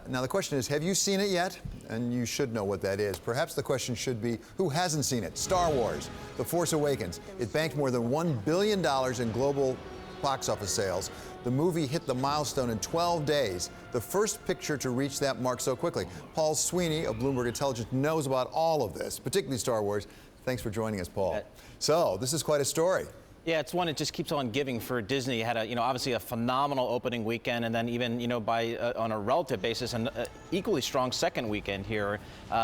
Now the question is, have you seen it yet? And you should know what that is. Perhaps the question should be, who hasn't seen it? Star Wars, The Force Awakens. It banked more than $1 billion in global box office sales. The movie hit the milestone in 12 days, the first picture to reach that mark so quickly. Paul Sweeney of Bloomberg Intelligence knows about all of this, particularly Star Wars. Thanks for joining us, Paul. So this is quite a story. Yeah, it's one that just keeps on giving for Disney. It had obviously a phenomenal opening weekend, and then even, on a relative basis, an equally strong second weekend here.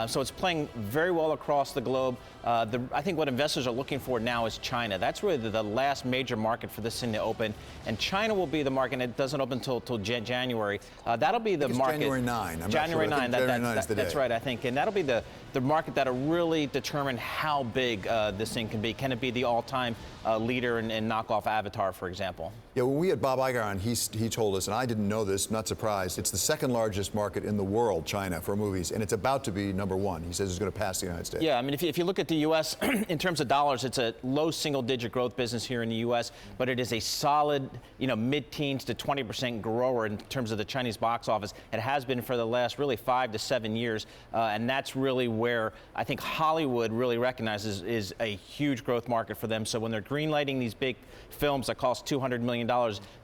So it's playing very well across the globe. I think what investors are looking for now is China. That's really the last major market for this thing to open, and China will be the market. And it doesn't open until January. That'll be the market. January 9. January 9. January 9 is the day. That's right, I think, and that'll be the market that'll really determine how big this thing can be. Can it be the all-time leader and knock off Avatar, for example? Yeah, when we had Bob Iger on, he told us, and I didn't know this, not surprised, it's the second largest market in the world, China, for movies, and it's about to be number one. He says it's going to pass the United States. Yeah, I mean, if you look at the U.S., in terms of dollars, it's a low single-digit growth business here in the U.S., but it is a solid, mid-teens to 20% grower in terms of the Chinese box office. It has been for the last really 5 to 7 years, and that's really where I think Hollywood really recognizes is a huge growth market for them. So when they're greenlighting these big films that cost $200 million,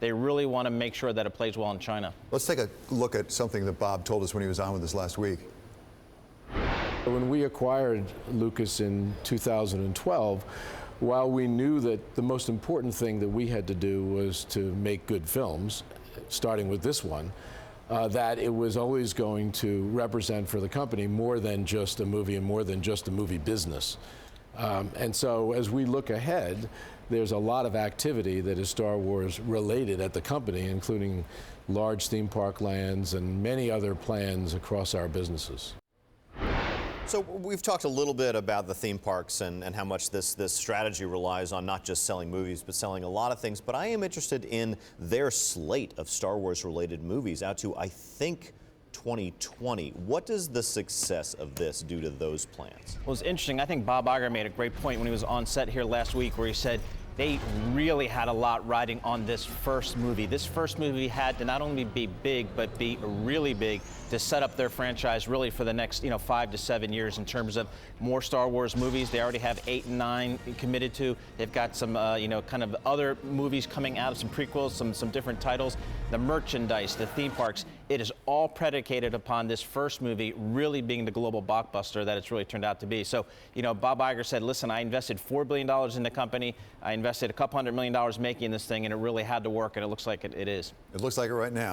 they really want to make sure that it plays well in China. Let's take a look at something that Bob told us when he was on with us last week. When we acquired Lucas in 2012, while we knew that the most important thing that we had to do was to make good films, starting with this one, that it was always going to represent for the company more than just a movie and more than just a movie business. And so as we look ahead, there's a lot of activity that is Star Wars related at the company, including large theme park lands and many other plans across our businesses. So we've talked a little bit about the theme parks and how much this strategy relies on not just selling movies, but selling a lot of things. But I am interested in their slate of Star Wars related movies out to, I think, 2020. What does the success of this do to those plans? Well, it's interesting. I think Bob Iger made a great point when he was on set here last week, where he said they really had a lot riding on this first movie. This first movie had to not only be big, but be really big to set up their franchise really for the next 5 to 7 years in terms of more Star Wars movies. They already have 8 and 9 committed to. They've got some kind of other movies coming out, some prequels, some different titles. The merchandise, the theme parks, it is all predicated upon this first movie really being the global blockbuster that it's really turned out to be. So, Bob Iger said, listen, I invested $4 billion in the company. I invested a couple $100 million making this thing, and it really had to work, and it looks like it is. It looks like it right now.